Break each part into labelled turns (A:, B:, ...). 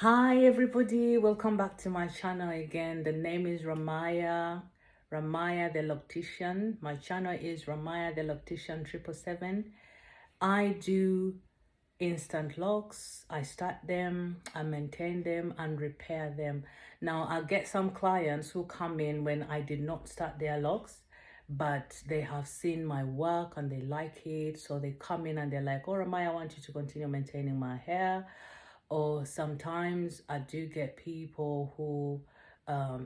A: Hi everybody, welcome back to my channel again. The name is Ramaya the Loctician. My channel is Ramaya the Loctician 777. I do instant locks. I start them, I maintain them and repair them. Now I get some clients who come in when I did not start their locks, but they have seen my work and they like it, so they come in and they're like, oh Ramaya, I want you to continue maintaining my hair. Or sometimes I do get people who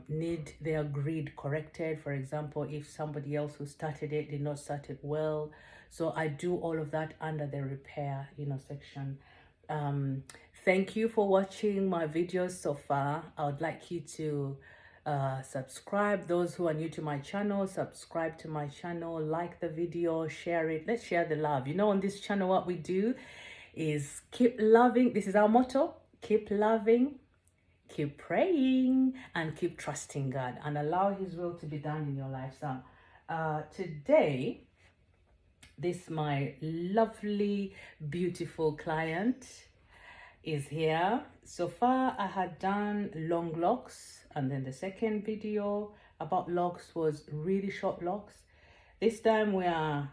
A: need their grid corrected. For example, if somebody else who started it did not start it well. So I do all of that under the repair, section. Thank you for watching my videos so far. I would like you to subscribe. Those who are new to my channel, subscribe to my channel, like the video, share it. Let's share the love. On this channel, what we do is keep loving. This is our motto: keep loving, keep praying, and keep trusting God, and allow His will to be done in your life. So today, this my lovely beautiful client is here. So far I had done long locks, and then the second video about locks was really short locks. This time we are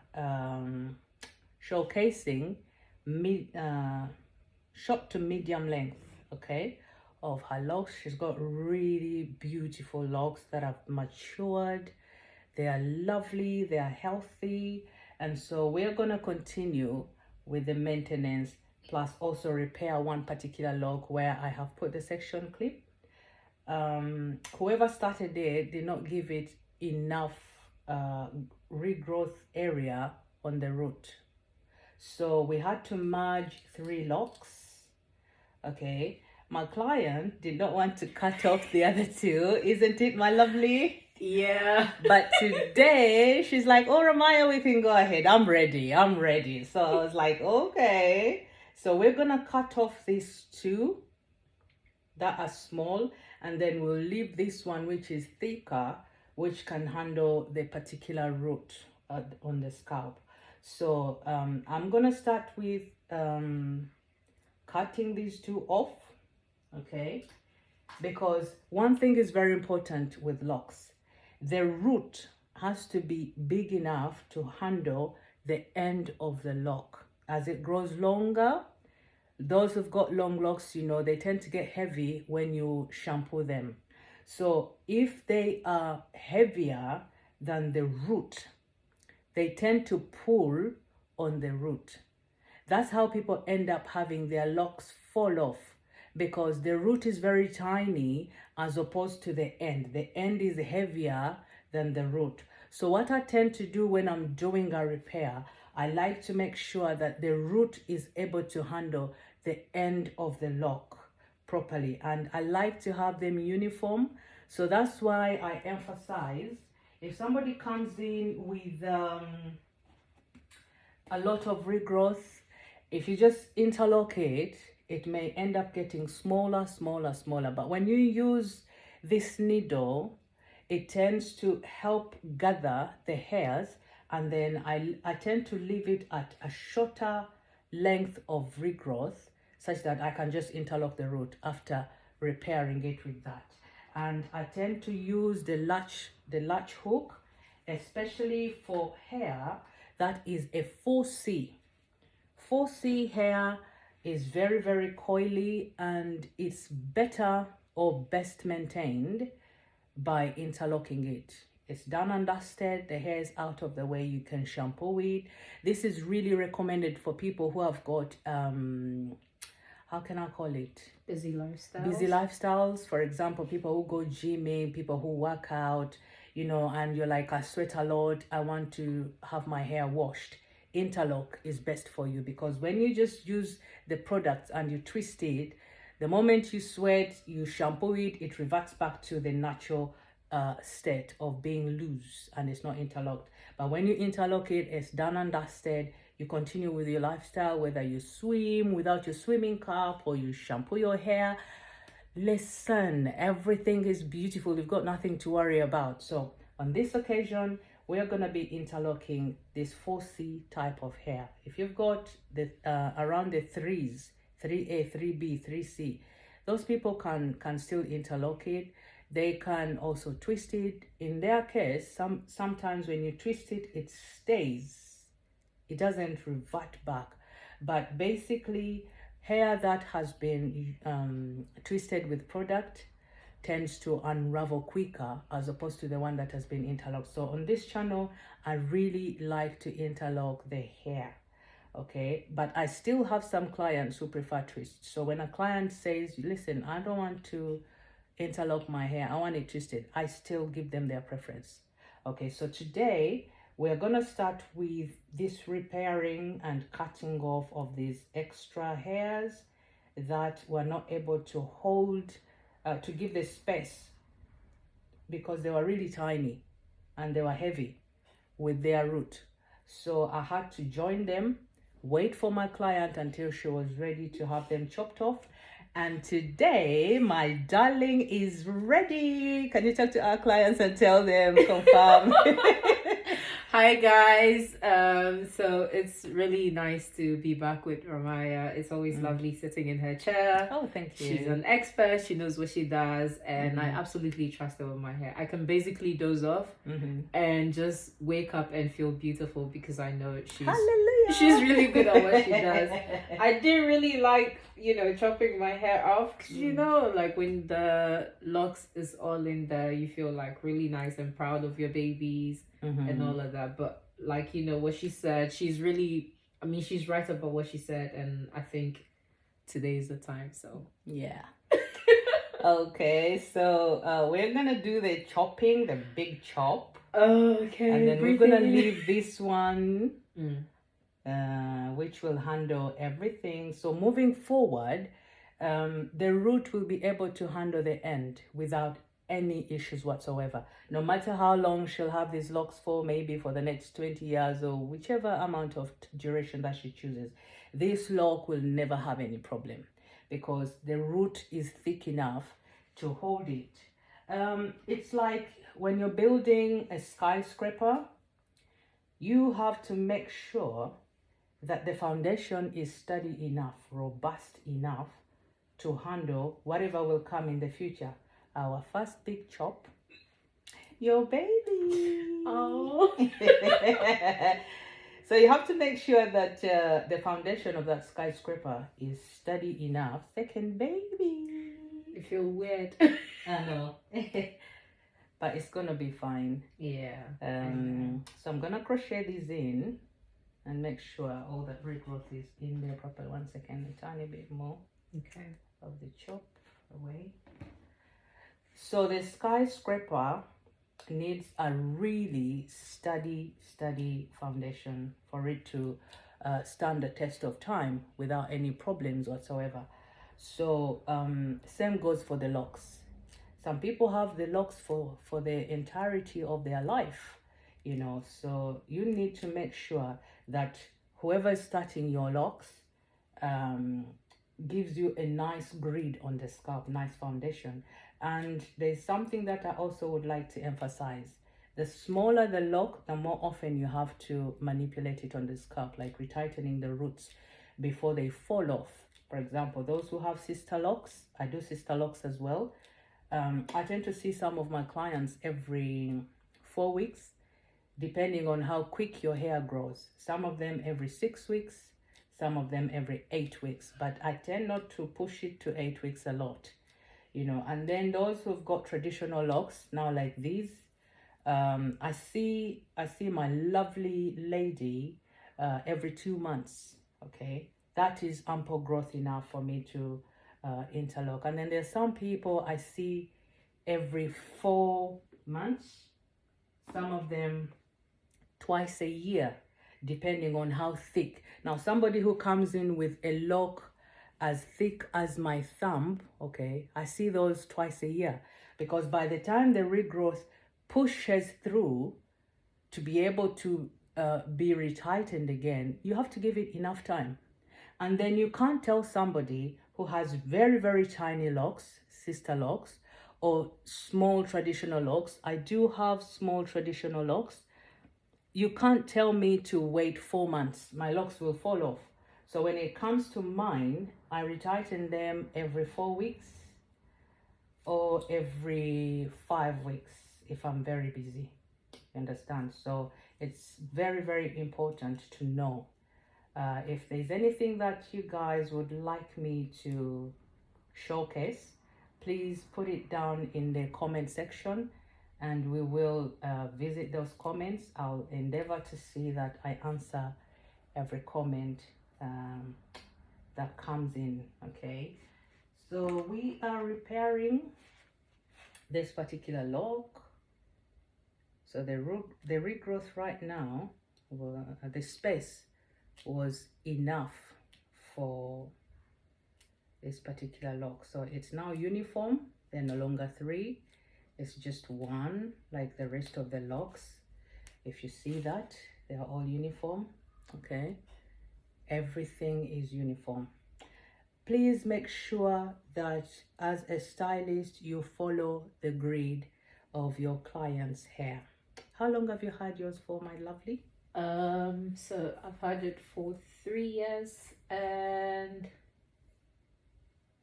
A: showcasing short to medium length, okay, of her locks. She's got really beautiful locks that have matured. They are lovely, they are healthy, and so we're gonna continue with the maintenance plus also repair one particular lock where I have put the section clip. Whoever started it did not give it enough regrowth area on the root, so we had to merge 3 locks. Okay, my client did not want to cut off the other 2, isn't it, my lovely?
B: Yeah.
A: But today she's like, oh Ramaya, we can go ahead. I'm ready. So I was like, okay. So we're gonna cut off these 2 that are small, and then we'll leave this one which is thicker, which can handle the particular root on the scalp. So I'm gonna start with cutting these 2 off, okay, because one thing is very important with locks: the root has to be big enough to handle the end of the lock. As it grows longer, those who've got long locks, they tend to get heavy when you shampoo them. So if they are heavier than the root, they tend to pull on the root. That's how people end up having their locks fall off, because the root is very tiny as opposed to the end. The end is heavier than the root. So what I tend to do when I'm doing a repair, I like to make sure that the root is able to handle the end of the lock properly, and I like to have them uniform. So that's why I emphasize, if somebody comes in with a lot of regrowth, if you just interlock it, it may end up getting smaller. But when you use this needle, it tends to help gather the hairs, and then I tend to leave it at a shorter length of regrowth, such that I can just interlock the root after repairing it with that. And I tend to use the latch hook, especially for hair that is a 4C. 4C hair is very, very coily, and it's better or best maintained by interlocking it. It's done and dusted, the hair is out of the way, you can shampoo it. This is really recommended for people who have got how can I call it?
B: Busy lifestyles.
A: Busy lifestyles. For example, people who go gymming, people who work out, and you're like, I sweat a lot, I want to have my hair washed. Interlock is best for you, because when you just use the product and you twist it, the moment you sweat, you shampoo it, it reverts back to the natural state of being loose, and it's not interlocked. But when you interlock it, it's done and dusted. You continue with your lifestyle, whether you swim without your swimming cap or you shampoo your hair. Listen, everything is beautiful. You've got nothing to worry about. So on this occasion, we're going to be interlocking this 4C type of hair. If you've got the around the 3s, 3A, 3B, 3C, those people can still interlock it. They can also twist it. In their case, sometimes when you twist it, it stays. It doesn't revert back. But basically, hair that has been twisted with product tends to unravel quicker as opposed to the one that has been interlocked. So on this channel, I really like to interlock the hair. Okay, but I still have some clients who prefer twists. So when a client says, listen, I don't want to interlock my hair, I want it twisted, I still give them their preference. Okay, so today we're gonna start with this repairing and cutting off of these extra hairs that were not able to hold, to give the space, because they were really tiny and they were heavy with their root. So I had to join them, wait for my client until she was ready to have them chopped off. And today, my darling is ready. Can you talk to our clients and tell them, confirm?
B: Hi guys, so it's really nice to be back with Ramaya. It's always lovely sitting in her chair.
A: Oh, thank you.
B: She's an expert, she knows what she does, and I absolutely trust her with my hair. I can basically doze off and just wake up and feel beautiful because I know she's really good at what she does. I didn't really like, chopping my hair off because, like when the locks is all in there, you feel like really nice and proud of your babies and all of that. But like, what she said, she's right about what she said, and I think today is the time. So
A: yeah. Okay, so we're gonna do the chopping, the big chop.
B: Okay.
A: And then we're gonna leave this one, which will handle everything. So moving forward, the root will be able to handle the end without any issues whatsoever. No matter how long she'll have these locks for, maybe for the next 20 years or whichever amount of duration that she chooses, this lock will never have any problem because the root is thick enough to hold it. It's like when you're building a skyscraper, you have to make sure that the foundation is sturdy enough, robust enough to handle whatever will come in the future. Our first big chop, your baby.
B: Oh.
A: So you have to make sure that the foundation of that skyscraper is sturdy enough. Second baby.
B: I feel weird.
A: I know. But it's gonna be fine.
B: Yeah.
A: So I'm gonna crochet these in and make sure all that regrowth is in there properly. 1 second, a tiny bit more.
B: Okay.
A: Of the chop away. So the skyscraper needs a really sturdy foundation for it to stand the test of time without any problems whatsoever. So same goes for the locks. Some people have the locks for the entirety of their life, so you need to make sure that whoever is starting your locks gives you a nice grid on the scalp, nice foundation. And there's something that I also would like to emphasize. The smaller the lock, the more often you have to manipulate it on the scalp, like retightening the roots before they fall off. For example, those who have sister locks, I do sister locks as well. I tend to see some of my clients every 4 weeks, depending on how quick your hair grows. Some of them every 6 weeks, some of them every 8 weeks, but I tend not to push it to 8 weeks a lot, And then those who've got traditional locks, now like these, I see my lovely lady every 2 months. Okay, that is ample growth enough for me to interlock. And then there's some people I see every 4 months, some of them twice a year, depending on how thick. Now, somebody who comes in with a lock as thick as my thumb, okay, I see those twice a year, because by the time the regrowth pushes through to be able to be retightened again, you have to give it enough time. And then you can't tell somebody who has very, very tiny locks, sister locks, or small traditional locks. I do have small traditional locks. You can't tell me to wait 4 months. My locks will fall off. So when it comes to mine, I retighten them every 4 weeks or every 5 weeks if I'm very busy. You understand? So it's very, very important to know. If there's anything that you guys would like me to showcase, please put it down in the comment section and we will visit those comments. I'll endeavor to see that I answer every comment that comes in. Okay, so we are repairing this particular lock. So the regrowth right now, the space was enough for this particular lock. So it's now uniform. They're no longer 3. It's just 1, like the rest of the locks. If you see that, they are all uniform. Okay, everything is uniform. Please make sure that as a stylist, you follow the grid of your client's hair. How long have you had yours for, my lovely?
B: So I've had it for 3 years and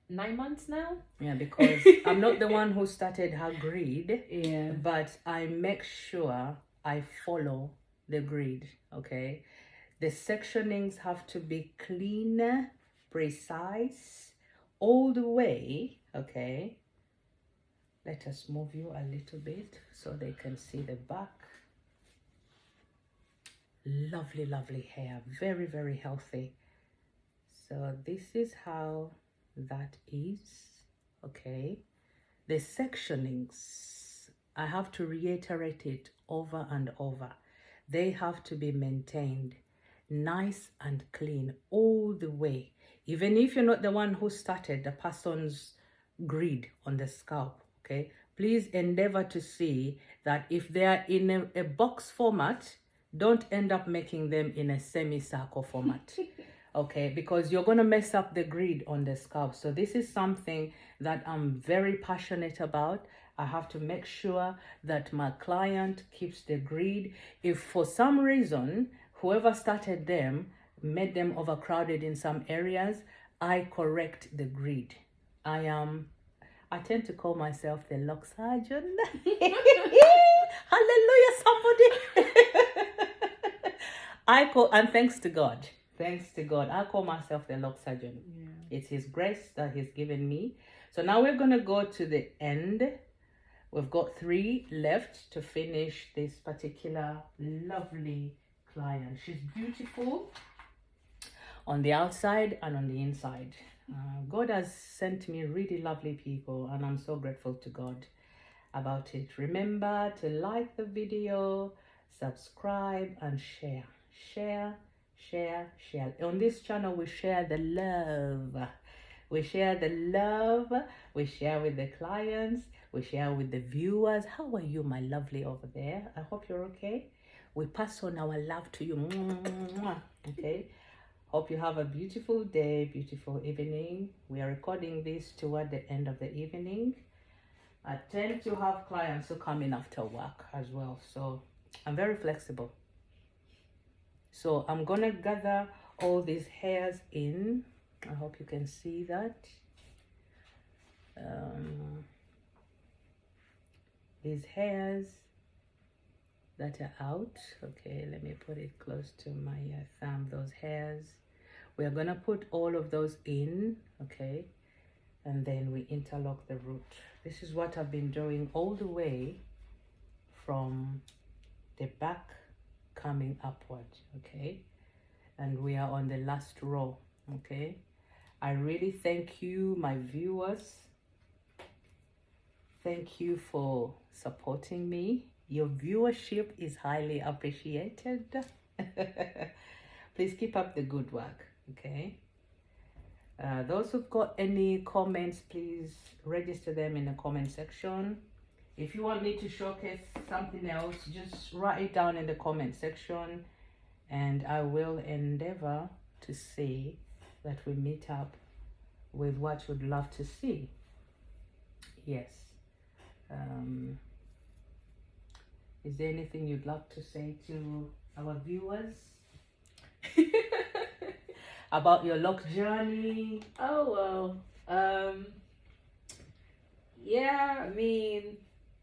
B: 9 months now.
A: Yeah, because I'm not the one who started her grid.
B: Yeah.
A: But I make sure I follow the grid. Okay, the sectionings have to be clean, precise, all the way. Okay, let us move you a little bit so they can see the back. Lovely, lovely hair, very, very healthy. So this is how that is. Okay, the sectionings, I have to reiterate it over and over, they have to be maintained nice and clean all the way, even if you're not the one who started the person's grid on the scalp. Okay, please endeavor to see that if they are in a box format, don't end up making them in a semicircle format. Okay, because you're going to mess up the grid on the scalp. So this is something that I'm very passionate about. I have to make sure that my client keeps the grid. If for some reason whoever started them made them overcrowded in some areas, I correct the grid. I tend to call myself the lock surgeon. Hallelujah, somebody. And thanks to God, I call myself the lock surgeon. Yeah. It's His grace that He's given me. So now we're going to go to the end. We've got 3 left to finish this particular lovely client. She's beautiful on the outside and on the inside. God has sent me really lovely people, and I'm so grateful to God about it. Remember to like the video, subscribe, and share. Share. On this channel, we share the love. We share the love. We share with the clients. We share with the viewers. How are you, my lovely over there? I hope you're okay. We pass on our love to you. Okay. Hope you have a beautiful day, beautiful evening. We are recording this toward the end of the evening. I tend to have clients who come in after work as well. So I'm very flexible. So I'm going to gather all these hairs in. I hope you can see that. These hairs that are out. Okay, let me put it close to my thumb. Those hairs. We are going to put all of those in. Okay. And then we interlock the root. This is what I've been doing all the way from the back coming upward. Okay, and we are on the last row. Okay, I really thank you, my viewers. Thank you for supporting me. Your viewership is highly appreciated. Please keep up the good work. Okay, those who've got any comments, please register them in the comment section. If you want me to showcase something else, just write it down in the comment section, and I will endeavor to see that we meet up with what you'd love to see. Yes. Is there anything you'd love to say to our viewers? about your lock journey.
B: Oh well. Yeah, I mean,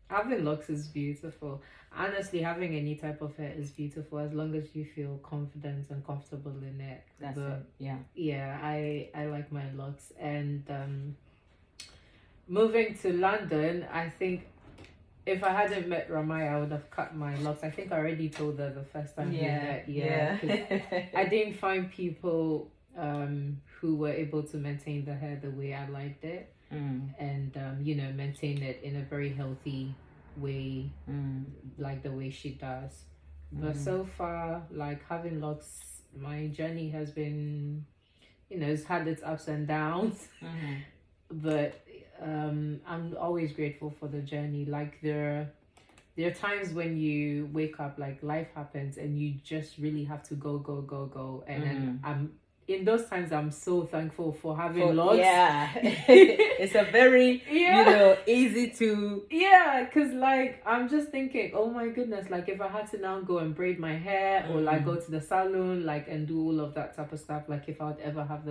B: having locks is beautiful. Honestly, having any type of hair is beautiful as long as you feel confident and comfortable in it.
A: That's it. Yeah.
B: Yeah, I like my locks. And moving to London, I think if I hadn't met Ramai, I would have cut my locks. I think I already told her the first time we met. Yeah. I didn't find people who were able to maintain the hair the way I liked it. And maintain it in a very healthy way, like the way she does. But so far, like having locks, my journey has been, it's had its ups and downs. But I'm always grateful for the journey. Like there are times when you wake up, like life happens and you just really have to go, and then in those times I'm so thankful for having locks.
A: Yeah. It's a very easy to
B: because like I'm just thinking, oh my goodness, like if I had to now go and braid my hair or like go to the salon like and do all of that type of stuff, like if I would ever have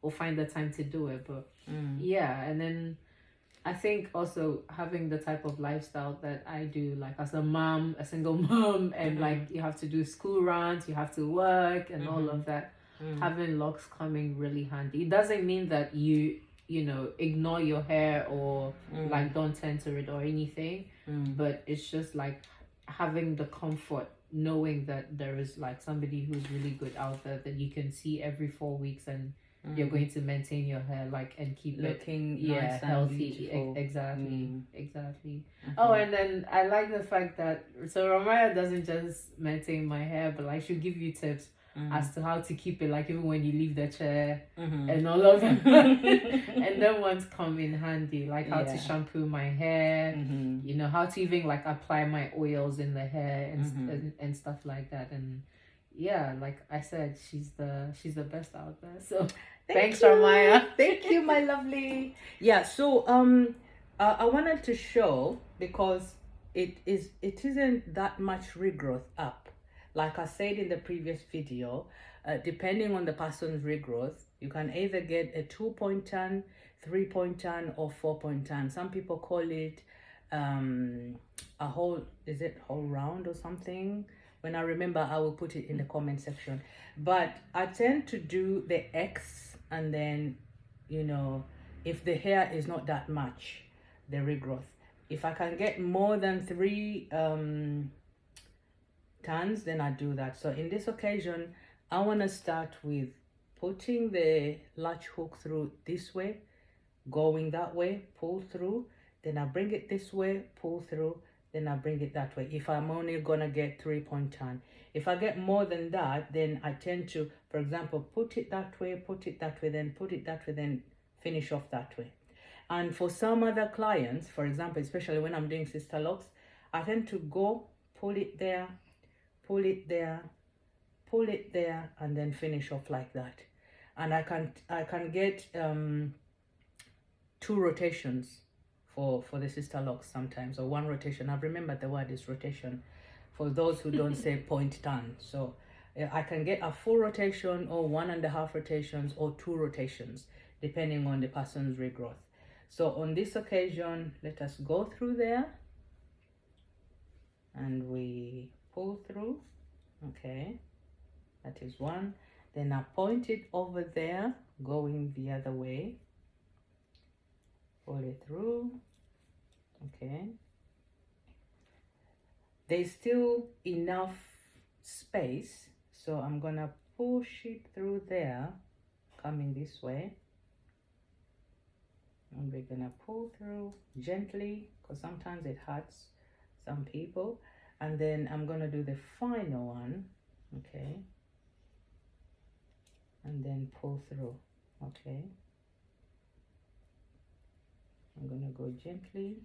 B: or find the time to do it. But and then I think also having the type of lifestyle that I do, like as a mom, a single mom, and like you have to do school runs, you have to work and all of that, having locks coming really handy. It doesn't mean that you ignore your hair or like don't tend to it or anything, but it's just like having the comfort knowing that there is like somebody who's really good out there that you can see every 4 weeks and you're going to maintain your hair like and keep
A: looking
B: it
A: nice
B: healthy. Exactly. Oh, and then I like the fact that Ramaya doesn't just maintain my hair, but like she'll give you tips as to how to keep it, like even when you leave the chair and all of that. And then ones come in handy, like how to shampoo my hair, how to even like apply my oils in the hair and stuff like that. And yeah, like I said, she's the best out there. So thanks, Ramaya.
A: Thank you, my lovely. Yeah, so I wanted to show because it isn't that much regrowth up. Like I said in the previous video, depending on the person's regrowth, you can either get a 2-point turn, 3-point turn, or 4-point turn. Some people call it a whole round or something. When I remember, I will put it in the comment section. But I tend to do the X, and then, if the hair is not that much, the regrowth. If I can get more than 3 turns, then I do that. So in this occasion, I want to start with putting the latch hook through this way, going that way, pull through, then I bring it this way, pull through, then I bring it that way. If I'm only gonna get 3-point turn. If I get more than that, then I tend to, for example, put it that way, then put it that way, then finish off that way. And for some other clients, for example, especially when I'm doing sister locks, I tend to go, pull it there, pull it there, pull it there, and then finish off like that. And I can get 2 rotations for the sister locks sometimes, or 1 rotation. I've remembered the word is rotation for those who don't say point turn. So I can get a full rotation or 1.5 rotations or 2 rotations depending on the person's regrowth. So on this occasion, let us go through there and we pull through. Okay, that is 1. Then I point it over there going the other way, pull it through. Okay, there's still enough space, so I'm gonna push it through there, coming this way, and we're gonna pull through gently because sometimes it hurts some people. And then I'm gonna do the final one. Okay, and then pull through. Okay, I'm gonna go gently,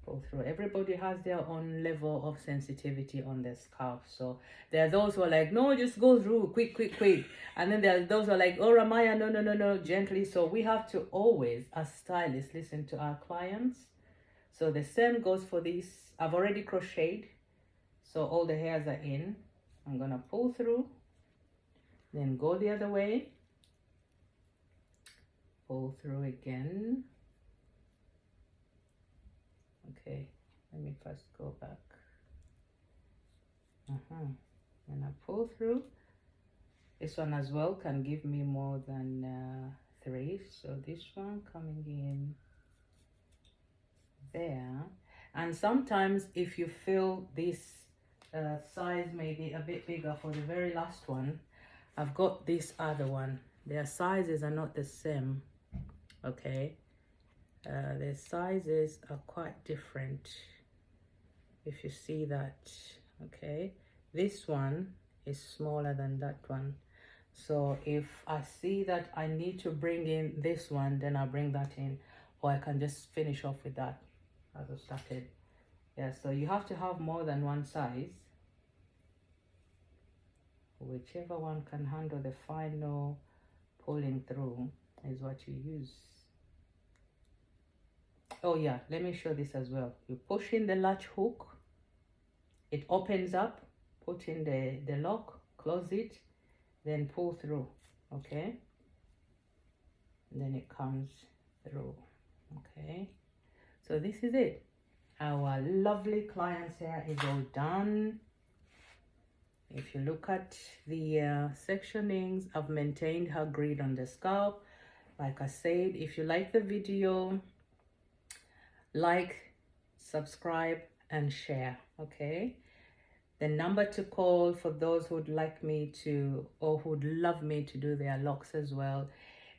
A: pull through. Everybody has their own level of sensitivity on their scalp. So there are those who are like, no, just go through, quick. And then there are those who are like, oh, Ramaya, no, gently. So we have to always, as stylists, listen to our clients. So the same goes for this. I've already crocheted, so all the hairs are in. I'm gonna pull through, then go the other way, pull through again. Okay, let me first go back. And I pull through. This one as well can give me more than 3, so this one coming in there. And sometimes if you feel this size may be a bit bigger for the very last one, I've got this other one. Their sizes are not the same, okay? Their sizes are quite different, if you see that, okay? This one is smaller than that one. So if I see that I need to bring in this one, then I'll bring that in, or I can just finish off with that as I started. Yeah, so you have to have more than one size. Whichever one can handle the final pulling through is what you use. Oh yeah, let me show this as well. You push in the latch hook, it opens up, put in the lock, close it, then pull through, okay? And then it comes through, okay? So this is it. Our lovely client's hair is all done. If you look at the sectionings, I've maintained her grid on the scalp. Like I said, if you like the video, like, subscribe, and share, okay? The number to call for those who'd like me to, or who'd love me to do their locks as well,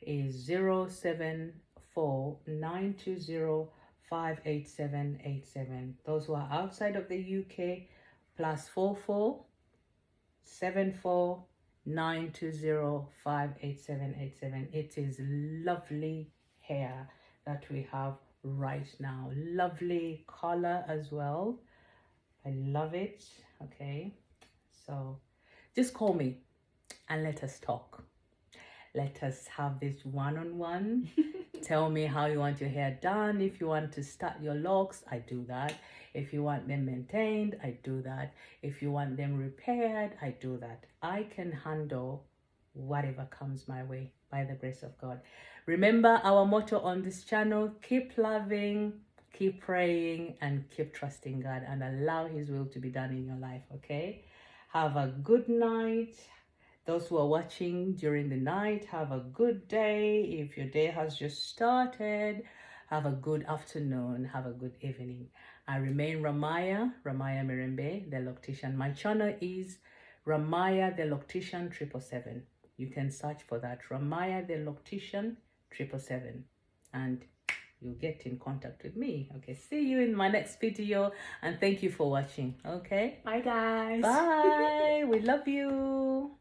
A: is 074-920-58787. Those who are outside of the UK, +44 74 920 58787. It is lovely hair that we have right now. Lovely color as well. I love it. Okay, so just call me and let us talk. Let us have this one-on-one. Tell me how you want your hair done. If you want to start your locks, I do that. If you want them maintained, I do that. If you want them repaired, I do that. I can handle whatever comes my way by the grace of God. Remember our motto on this channel: keep loving, keep praying, and keep trusting God, and allow His will to be done in your life, okay? Have a good night. Those who are watching during the night, have a good day. If your day has just started, have a good afternoon, have a good evening. I remain Ramaya Mirembe, the Loctician. My channel is Ramaya the Loctician 777. You can search for that, Ramaya the Loctician 777, and you'll get in contact with me. Okay, see you in my next video, and thank you for watching. Okay,
B: bye guys.
A: Bye. We love you.